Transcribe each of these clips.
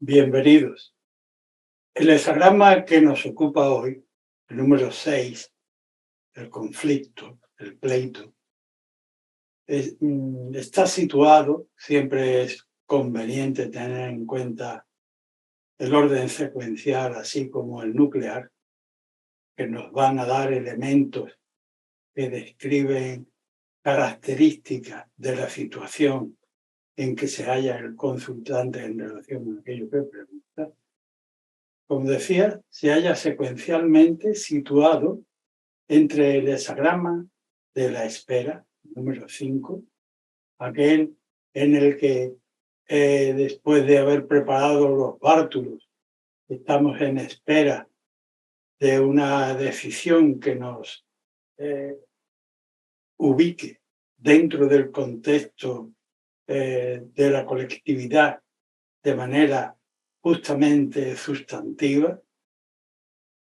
Bienvenidos. El hexagrama que nos ocupa hoy, el número 6, el conflicto, el pleito, está situado, siempre es conveniente tener en cuenta el orden secuencial, así como el nuclear, que nos van a dar elementos que describen características de la situación en que se halla el consultante en relación a aquello que pregunta. Como decía, se halla secuencialmente situado entre el hexagrama de la espera, número 5, aquel en el que después de haber preparado los bártulos, estamos en espera de una decisión que nos ubique dentro del contexto de la colectividad de manera justamente sustantiva,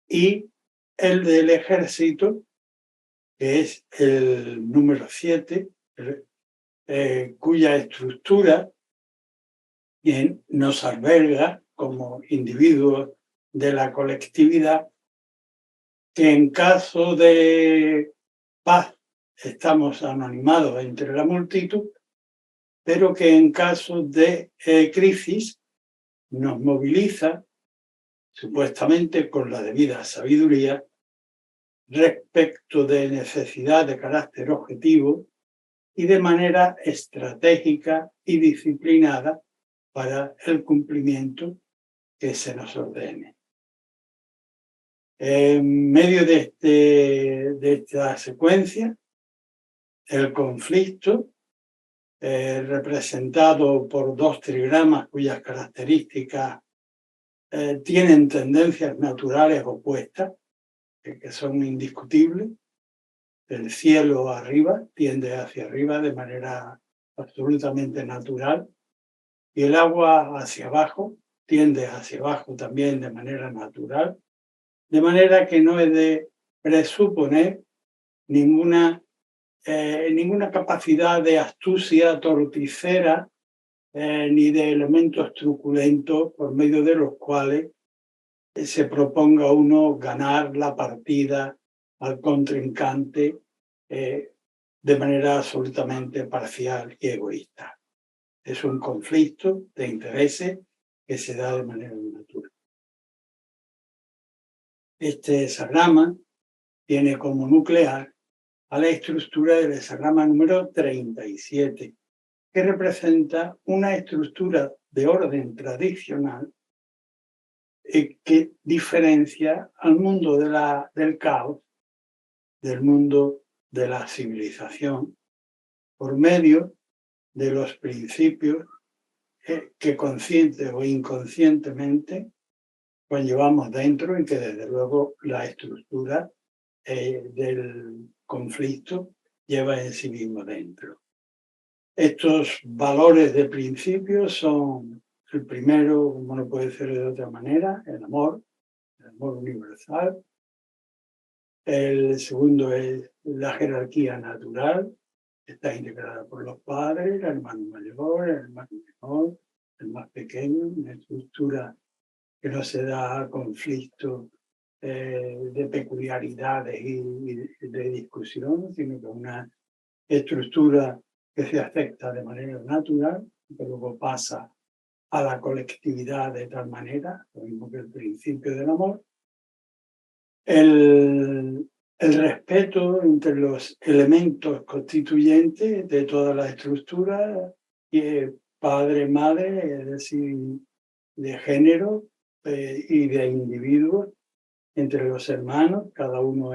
y el del ejército, que es el número 7, cuya estructura nos alberga como individuos de la colectividad, que en caso de paz estamos anonimados entre la multitud, pero que en caso de crisis nos moviliza, supuestamente con la debida sabiduría, respecto de necesidad de carácter objetivo y de manera estratégica y disciplinada para el cumplimiento que se nos ordene. En medio de esta secuencia, el conflicto, representado por dos trigramas cuyas características tienen tendencias naturales opuestas, que son indiscutibles. El cielo arriba tiende hacia arriba de manera absolutamente natural, y el agua hacia abajo tiende hacia abajo también de manera natural, de manera que no es de presuponer ninguna capacidad de astucia torticera ni de elementos truculentos por medio de los cuales se proponga uno ganar la partida al contrincante de manera absolutamente parcial y egoísta. Es un conflicto de intereses que se da de manera natural. Este hexagrama tiene como nuclear a la estructura del hexagrama número 37, que representa una estructura de orden tradicional que diferencia al mundo del caos del mundo de la civilización por medio de los principios que consciente o inconscientemente conllevamos dentro, y que desde luego la estructura del conflicto lleva en sí mismo dentro. Estos valores de principio son: el primero, como no puede ser de otra manera, el amor universal. El segundo es la jerarquía natural, está integrada por los padres, el hermano mayor, el hermano menor, el más pequeño, una estructura que no se da a conflicto de peculiaridades y de discusión, sino que una estructura que se acepta de manera natural, que luego pasa a la colectividad de tal manera, lo mismo que el principio del amor. El respeto entre los elementos constituyentes de toda la estructura, padre, madre, es decir, de género y de individuos, entre los hermanos, cada uno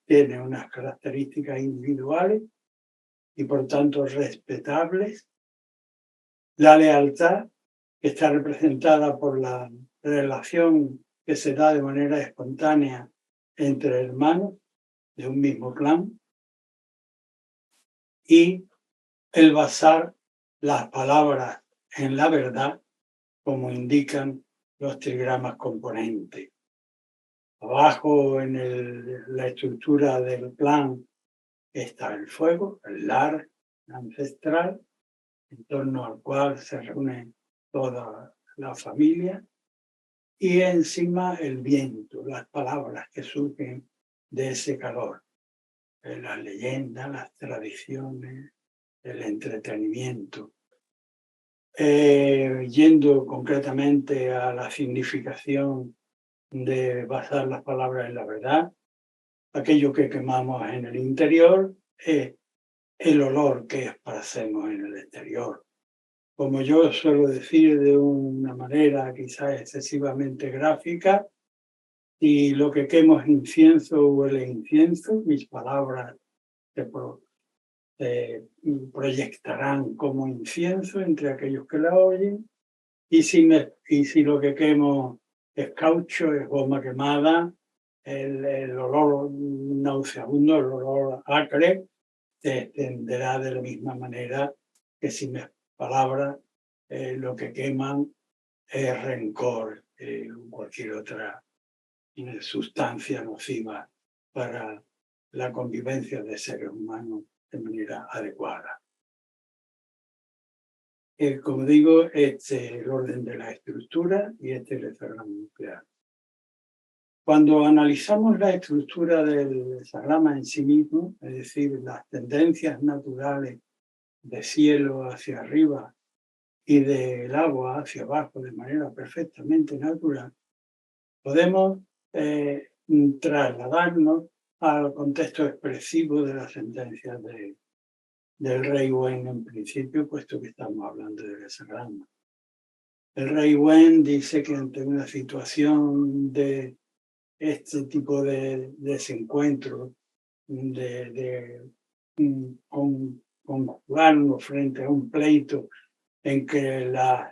tiene unas características individuales y por tanto respetables. La lealtad, que está representada por la relación que se da de manera espontánea entre hermanos de un mismo clan, y el basar las palabras en la verdad, como indican los trigramas componentes. Abajo en la estructura del clan está el fuego, el lar ancestral, en torno al cual se reúnen toda la familia, y encima el viento, las palabras que surgen de ese calor, las leyendas, las tradiciones, el entretenimiento. Yendo concretamente a la significación de basar las palabras en la verdad, aquello que quemamos en el interior es el olor que esparcemos en el exterior. Como yo suelo decir de una manera quizás excesivamente gráfica, si lo que quemo es incienso, huele a incienso, mis palabras se proyectarán como incienso entre aquellos que la oyen, y si lo que quemo es caucho, es goma quemada, el olor nauseabundo, el olor acre, se extenderá de la misma manera que si mis palabras lo que queman es rencor o cualquier otra sustancia nociva para la convivencia de seres humanos de manera adecuada. Como digo, este es el orden de la estructura y este es el hexagrama nuclear. Cuando analizamos la estructura del hexagrama en sí mismo, es decir, las tendencias naturales de cielo hacia arriba y del agua hacia abajo de manera perfectamente natural, podemos trasladarnos al contexto expresivo de las sentencias del rey Wen en principio, puesto que estamos hablando del hexagrama. El rey Wen dice que ante una situación de este tipo de desencuentro, conjugarnos frente a un pleito en que las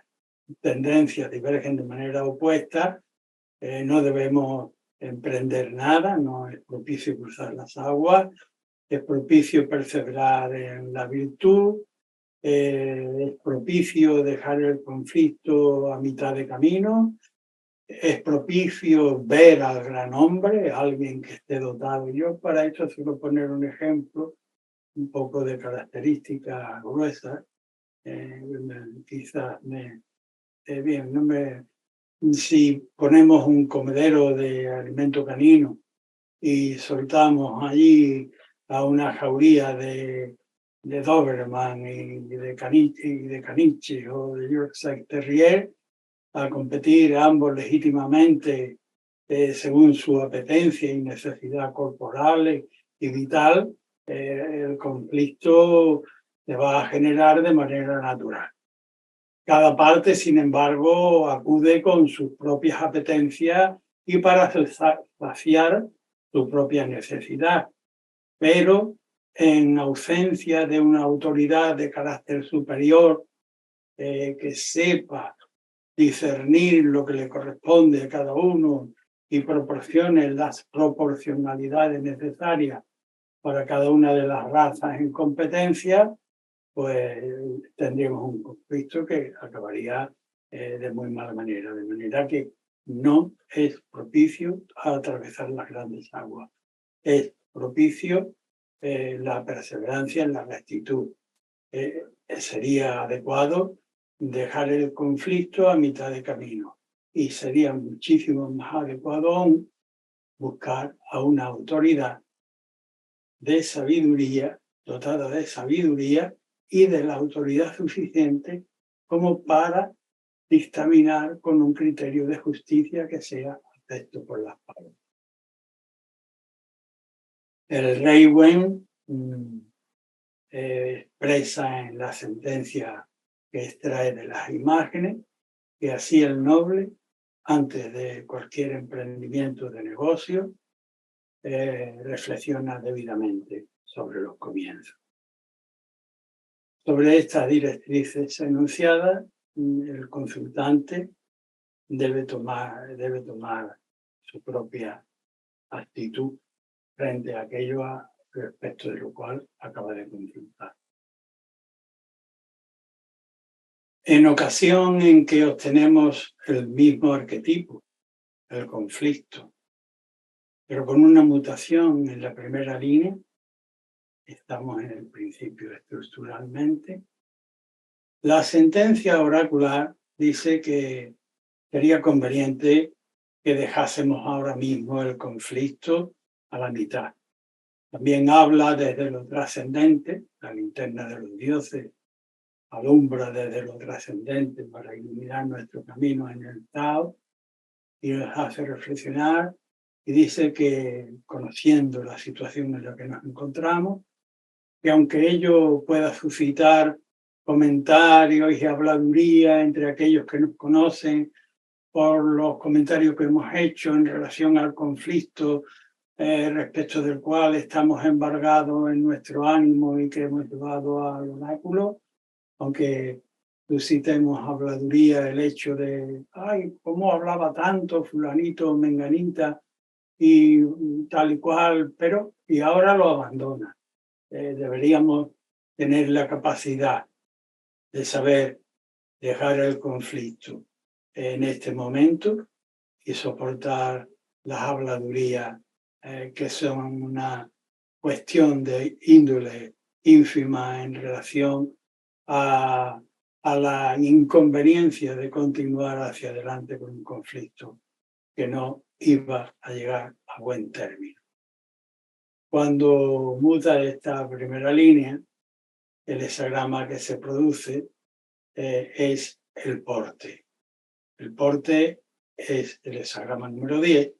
tendencias divergen de manera opuesta, no debemos emprender nada, no es propicio cruzar las aguas, es propicio perseverar en la virtud, es propicio dejar el conflicto a mitad de camino, es propicio ver al gran hombre, alguien que esté dotado. Yo para esto suelo poner un ejemplo, un poco de características gruesas, quizás bien, no me... Si ponemos un comedero de alimento canino y soltamos allí a una jauría de Doberman y de caniche o de Yorkshire Terrier a competir ambos legítimamente según su apetencia y necesidad corporal y vital, el conflicto se va a generar de manera natural. Cada parte, sin embargo, acude con sus propias apetencias y para saciar su propia necesidad, pero en ausencia de una autoridad de carácter superior que sepa discernir lo que le corresponde a cada uno y proporcione las proporcionalidades necesarias para cada una de las razas en competencia, pues tendríamos un conflicto que acabaría de muy mala manera, de manera que no es propicio atravesar las grandes aguas. Es propicio la perseverancia en la rectitud. Sería adecuado dejar el conflicto a mitad de camino y sería muchísimo más adecuado aún buscar a una autoridad de sabiduría, dotada de sabiduría y de la autoridad suficiente como para dictaminar con un criterio de justicia que sea acepto por las partes. El rey Wen expresa en la sentencia que extrae de las imágenes que así el noble, antes de cualquier emprendimiento de negocio, reflexiona debidamente sobre los comienzos. Sobre estas directrices enunciadas, el consultante debe tomar su propia actitud frente a aquello respecto de lo cual acaba de consultar. En ocasión en que obtenemos el mismo arquetipo, el conflicto, pero con una mutación en la primera línea, estamos en el principio estructuralmente, la sentencia oracular dice que sería conveniente que dejásemos ahora mismo el conflicto a la mitad. También habla desde lo trascendente, la linterna de los dioses alumbra desde lo trascendente para iluminar nuestro camino en el Tao y nos hace reflexionar y dice que conociendo la situación en la que nos encontramos, que aunque ello pueda suscitar comentarios y habladuría entre aquellos que nos conocen por los comentarios que hemos hecho en relación al conflicto respecto del cual estamos embargados en nuestro ánimo y que hemos llevado al oráculo, aunque suscitemos habladuría el hecho de, ay, ¿cómo hablaba tanto fulanito, menganita y tal y cual? Pero, y ahora lo abandona. Deberíamos tener la capacidad de saber dejar el conflicto en este momento y soportar las habladurías que son una cuestión de índole ínfima en relación a la inconveniencia de continuar hacia adelante con un conflicto que no iba a llegar a buen término. Cuando muta esta primera línea, el hexagrama que se produce es el porte. El porte es el hexagrama número 10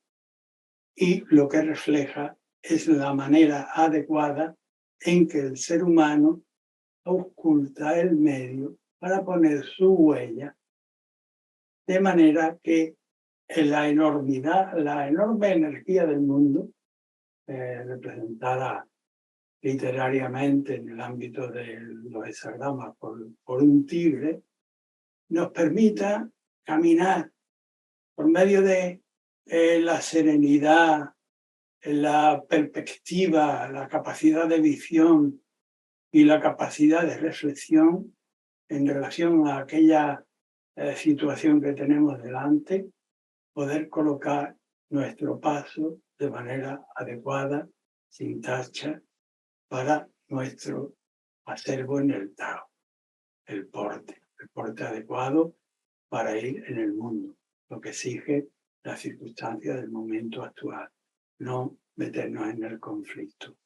y lo que refleja es la manera adecuada en que el ser humano oculta el medio para poner su huella, de manera que la enormidad, la enorme energía del mundo, representada literariamente en el ámbito de los hexagramas por un tigre, nos permita caminar por medio de la serenidad, la perspectiva, la capacidad de visión y la capacidad de reflexión en relación a aquella situación que tenemos delante, poder colocar nuestro paso de manera adecuada, sin tacha, para nuestro acervo en el Tao, el porte adecuado para ir en el mundo, lo que exige las circunstancias del momento actual, no meternos en el conflicto.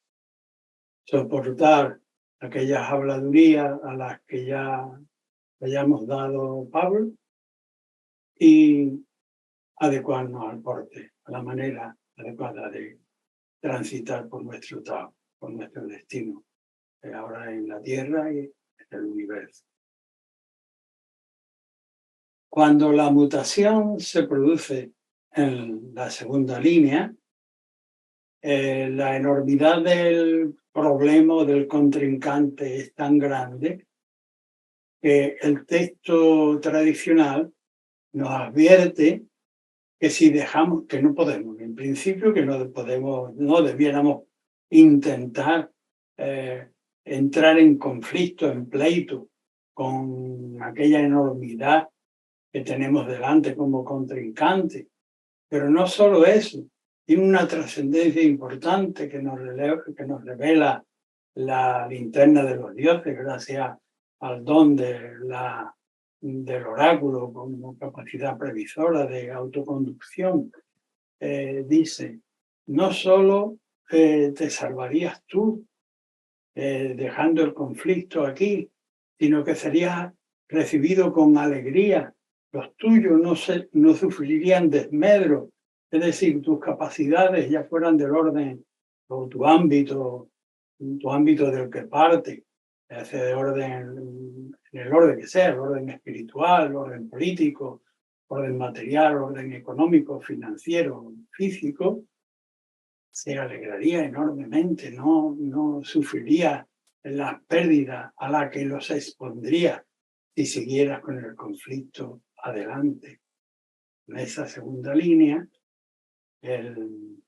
Soportar aquellas habladurías a las que ya hayamos dado Pablo y adecuarnos al porte, a la manera adecuada de transitar por nuestro Tao, por nuestro destino, ahora en la Tierra y en el universo. Cuando la mutación se produce en la segunda línea, la enormidad del problema o del contrincante es tan grande que el texto tradicional nos advierte que si dejamos, que no podemos, en principio que no podemos, no debiéramos intentar entrar en conflicto, en pleito con aquella enormidad que tenemos delante como contrincante. Pero no solo eso, tiene una trascendencia importante que nos revela la linterna de los dioses, gracias al don del oráculo como capacidad previsora de autoconducción. Dice, no solo te salvarías tú dejando el conflicto aquí, sino que serías recibido con alegría. Los tuyos no sufrirían desmedro, es decir, tus capacidades ya fueran del orden o tu ámbito del que parte, de orden, en el orden que sea, el orden espiritual, el orden político, orden material, orden económico, financiero, físico, se alegraría enormemente, no sufriría las pérdidas a las que los expondría si siguieras con el conflicto adelante. En esa segunda línea, el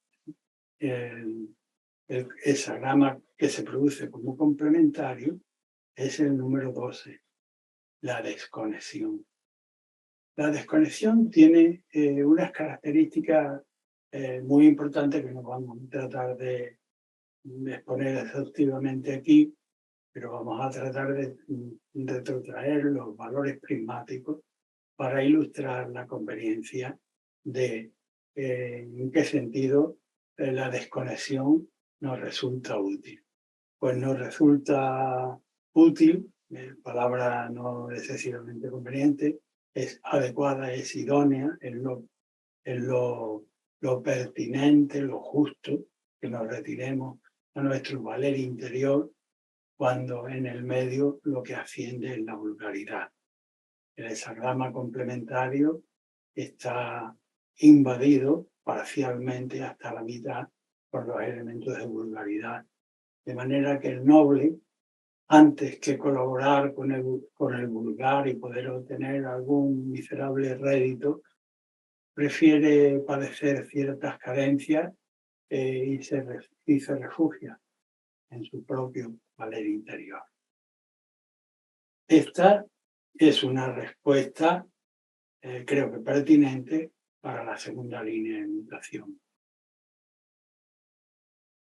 hexagrama que se produce como complementario es el número 12, la desconexión. La desconexión tiene unas características muy importantes que no vamos a tratar de exponer exhaustivamente aquí, pero vamos a tratar de retrotraer los valores prismáticos para ilustrar la conveniencia de en qué sentido la desconexión nos resulta útil. Pues nos resulta útil, palabra no excesivamente conveniente, es adecuada, es idónea, es lo pertinente, lo justo, que nos retiremos a nuestro valer interior cuando en el medio lo que asciende es la vulgaridad. El hexagrama complementario está invadido parcialmente hasta la mitad por los elementos de vulgaridad, de manera que el noble, antes que colaborar con el vulgar y poder obtener algún miserable rédito, prefiere padecer ciertas carencias y se refugia en su propio valer interior. Esta es una respuesta, creo que pertinente, para la segunda línea de mutación.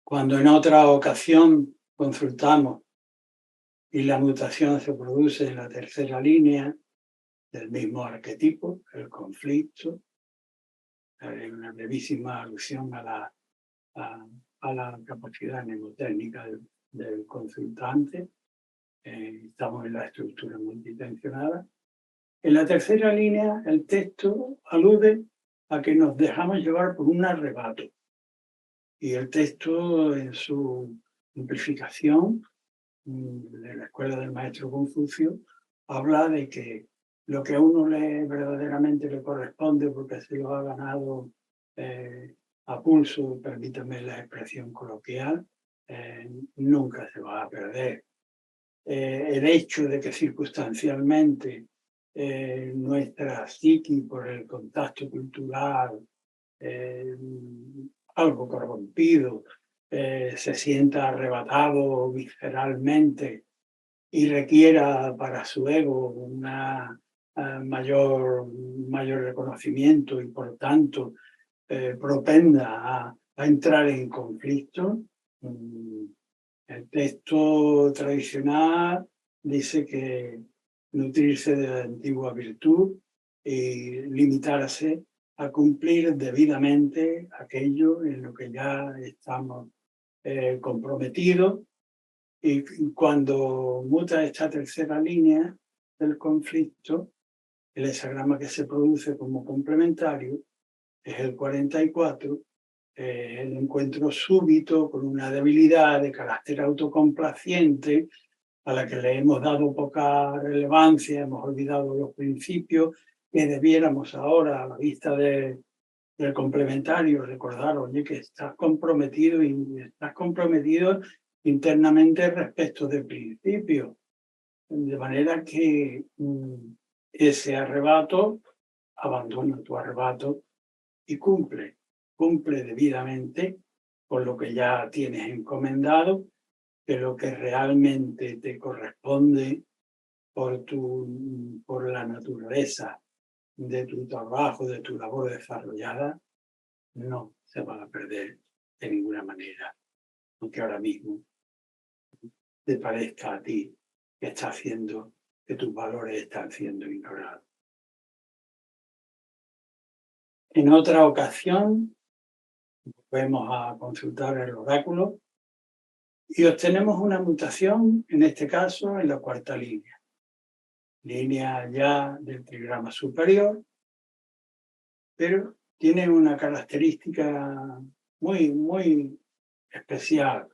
Cuando en otra ocasión consultamos y la mutación se produce en la tercera línea del mismo arquetipo, el conflicto, hay una brevísima alusión a la capacidad mnemotécnica del consultante. Estamos en la estructura multitensionada. En la tercera línea, el texto alude a que nos dejamos llevar por un arrebato. Y el texto, en su simplificación de la escuela del maestro Confucio, habla de que lo que a uno verdaderamente le corresponde, porque se lo ha ganado a pulso, permítame la expresión coloquial, nunca se va a perder. El hecho de que circunstancialmente nuestra psiqui, por el contacto cultural, algo corrompido, se sienta arrebatado visceralmente y requiera para su ego una mayor reconocimiento y por tanto propenda a entrar en conflicto. El texto tradicional dice que nutrirse de la antigua virtud y limitarse a cumplir debidamente aquello en lo que ya estamos comprometidos. Y cuando muta esta tercera línea del conflicto, el hexagrama que se produce como complementario es el 44, el encuentro súbito con una debilidad de carácter autocomplaciente a la que le hemos dado poca relevancia, hemos olvidado los principios que debiéramos ahora, a la vista del complementario, recordar, oye, que estás comprometido internamente respecto del principio, de manera que ese arrebato, abandona tu arrebato y cumple debidamente con lo que ya tienes encomendado, que lo que realmente te corresponde por la naturaleza de tu trabajo, de tu labor desarrollada, no se va a perder de ninguna manera, aunque ahora mismo te parezca a ti que tus valores están siendo ignorados. En otra ocasión, volvemos a consultar el oráculo y obtenemos una mutación, en este caso, en la cuarta línea ya del trigrama superior, pero tiene una característica muy especial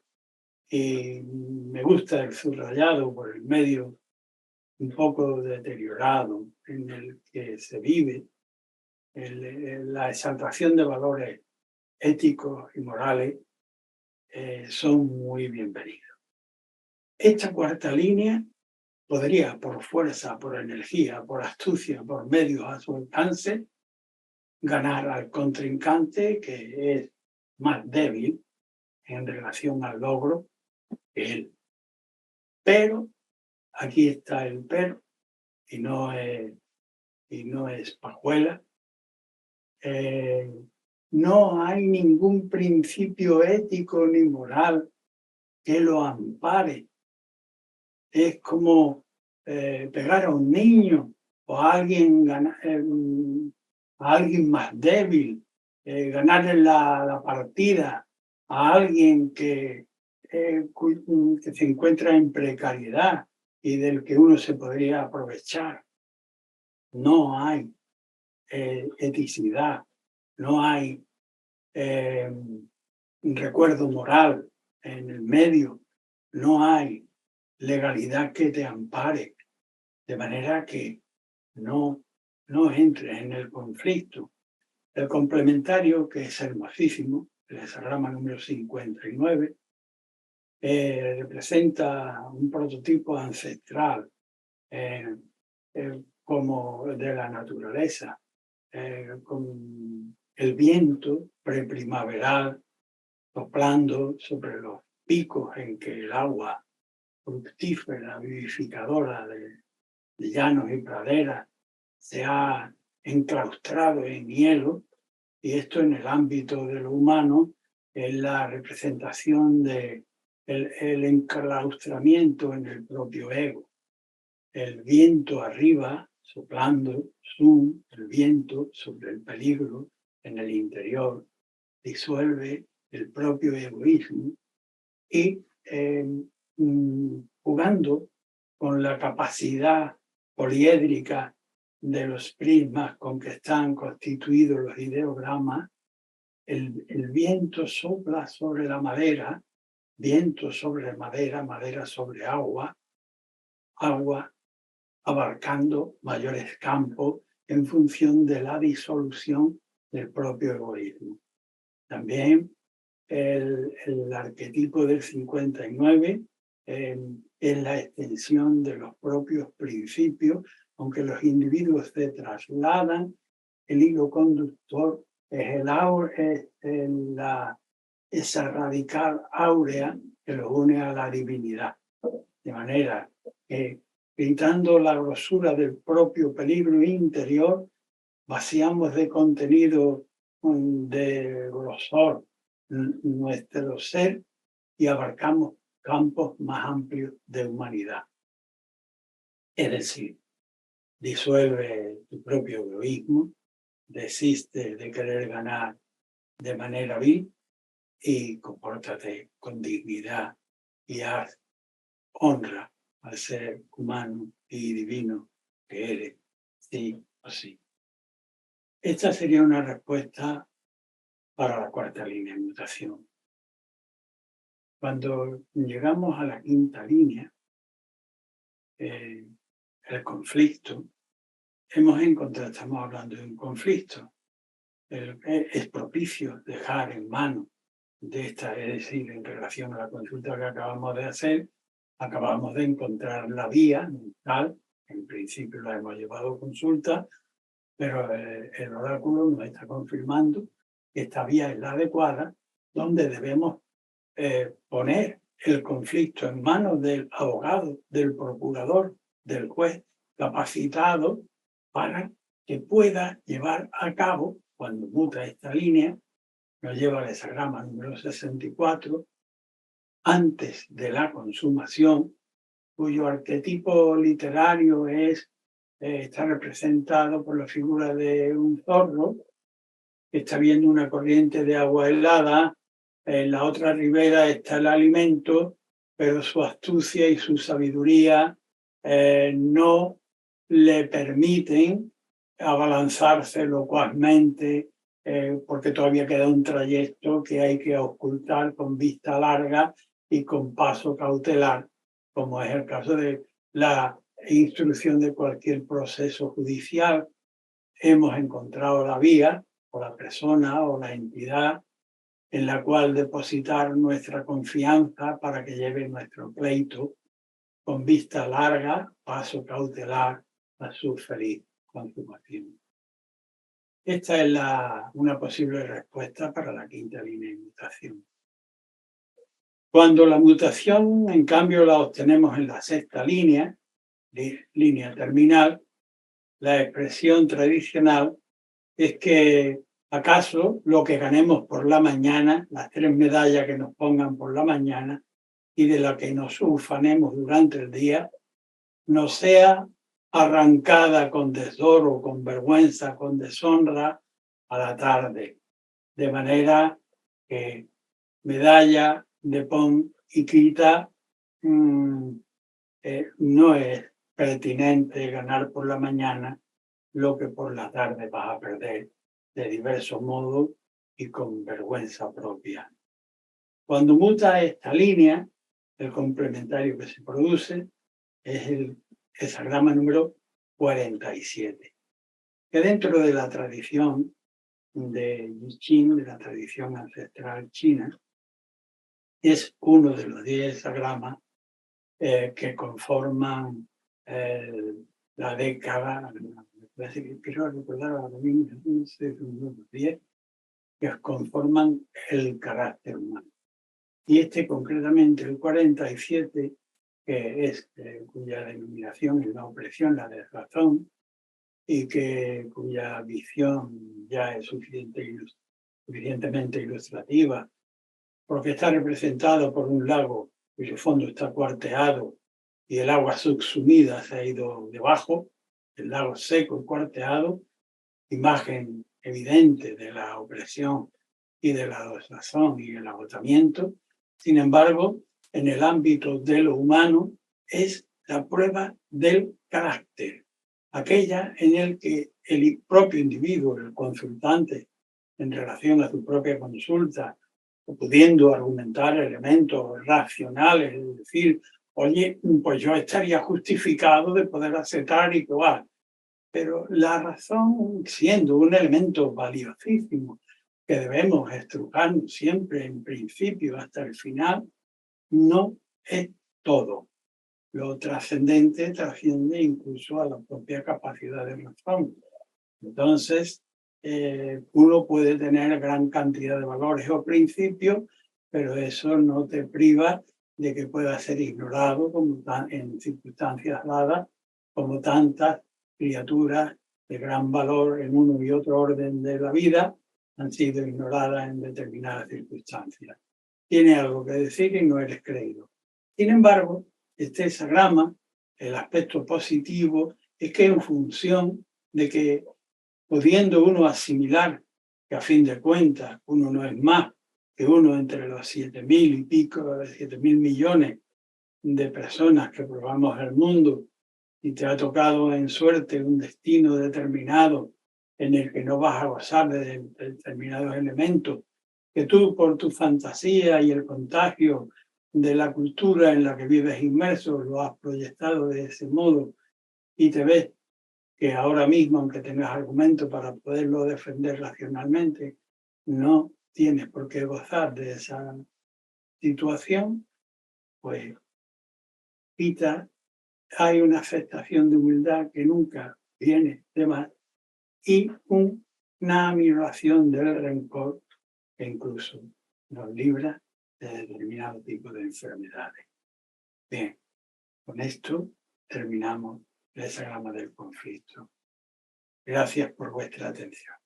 y me gusta el subrayado por el medio un poco deteriorado en el que se vive, la exaltación de valores éticos y morales son muy bienvenidos. Esta cuarta línea podría, por fuerza, por energía, por astucia, por medios a su alcance, ganar al contrincante que es más débil en relación al logro que él. Pero, aquí está el pero, y no es pajuela, no hay ningún principio ético ni moral que lo ampare. Es como pegar a un niño o a alguien, a alguien más débil, ganarle la partida a alguien que se encuentra en precariedad y del que uno se podría aprovechar. No hay eticidad, no hay recuerdo moral en el medio, no hay legalidad que te ampare, de manera que no entres en el conflicto. El complementario, que es hermosísimo, el hexagrama número 59, representa un prototipo ancestral como de la naturaleza, con el viento preprimaveral soplando sobre los picos en que el agua fructífera, vivificadora de llanos y praderas se ha enclaustrado en hielo, y esto en el ámbito de lo humano es la representación de el enclaustramiento en el propio ego. El viento arriba, soplando, el viento sobre el peligro en el interior, disuelve el propio egoísmo y jugando con la capacidad poliédrica de los prismas con que están constituidos los ideogramas, el viento sopla sobre la madera, viento sobre madera, madera sobre agua, agua abarcando mayores campos en función de la disolución del propio egoísmo. También el arquetipo del 59 es la extensión de los propios principios, aunque los individuos se trasladan, el hilo conductor es esa radical áurea que los une a la divinidad. De manera que, gritando la grosura del propio peligro interior, vaciamos de contenido, de grosor, nuestro ser y abarcamos campos más amplios de humanidad. Es decir, disuelve tu propio egoísmo, desiste de querer ganar de manera vil y compórtate con dignidad y haz honra al ser humano y divino que eres, sí o sí. Esta sería una respuesta para la cuarta línea de mutación. Cuando llegamos a la quinta línea, el conflicto, estamos hablando de un conflicto. Es propicio dejar en mano de esta, es decir, en relación a la consulta que acabamos de hacer, acabamos de encontrar la vía tal, en principio la hemos llevado a consulta, pero el oráculo nos está confirmando que esta vía es la adecuada, donde debemos poner el conflicto en manos del abogado, del procurador, del juez capacitado para que pueda llevar a cabo, cuando muta esta línea, nos lleva al hexagrama número 64, antes de la consumación, cuyo arquetipo literario está representado por la figura de un zorro que está viendo una corriente de agua helada. En la otra ribera está el alimento, pero su astucia y su sabiduría no le permiten abalanzarse locuazmente, porque todavía queda un trayecto que hay que ocultar con vista larga y con paso cautelar, como es el caso de la instrucción de cualquier proceso judicial. Hemos encontrado la vía, o la persona, o la entidad en la cual depositar nuestra confianza para que lleve nuestro pleito con vista larga, paso cautelar a su feliz consumación. Esta es una posible respuesta para la quinta línea de mutación. Cuando la mutación, en cambio, la obtenemos en la sexta línea terminal, la expresión tradicional es que acaso lo que ganemos por la mañana, las 3 medallas que nos pongan por la mañana y de la que nos ufanemos durante el día, no sea arrancada con desdoro, con vergüenza, con deshonra a la tarde. De manera que medalla de pon y quita, no es pertinente ganar por la mañana lo que por la tarde vas a perder de diversos modos y con vergüenza propia. Cuando muta esta línea, el complementario que se produce es el hexagrama número 47, que dentro de la tradición de I Ching, de la tradición ancestral china, es uno de los 10 hexagramas que conforman la década, quiero recordar ahora mismo, 10, que conforman el carácter humano. Y este concretamente, el 47, que es cuya denominación es la opresión, la desrazón, y cuya visión ya es suficientemente ilustrativa, porque está representado por un lago cuyo fondo está cuarteado y el agua subsumida se ha ido debajo, el lago seco y cuarteado, imagen evidente de la opresión y de la desazón y el agotamiento. Sin embargo, en el ámbito de lo humano es la prueba del carácter, aquella en el que el propio individuo, el consultante, en relación a su propia consulta, pudiendo argumentar elementos racionales, es decir, oye, pues yo estaría justificado de poder aceptar y probar. Pero la razón, siendo un elemento valiosísimo que debemos estrujarnos siempre en principio hasta el final, no es todo. Lo trascendente trasciende incluso a la propia capacidad de razón. Entonces, uno puede tener gran cantidad de valores o principios, pero eso no te priva de que pueda ser ignorado como en circunstancias dadas, como tantas criaturas de gran valor en uno y otro orden de la vida han sido ignoradas en determinadas circunstancias. Tiene algo que decir y no eres creído. Sin embargo, este hexagrama, el aspecto positivo es que en función de que pudiendo uno asimilar que a fin de cuentas uno no es más que uno entre los 7.000 y pico, 7.000 millones de personas que probamos el mundo y te ha tocado en suerte un destino determinado en el que no vas a gozar de determinados elementos, que tú por tu fantasía y el contagio de la cultura en la que vives inmerso lo has proyectado de ese modo y te ves que ahora mismo, aunque tengas argumentos para poderlo defender racionalmente, no tienes por qué gozar de esa situación, pues quita, hay una aceptación de humildad que nunca viene de más y una aminoración del rencor que incluso nos libra de determinado tipo de enfermedades. Bien, con esto terminamos el hexagrama del conflicto. Gracias por vuestra atención.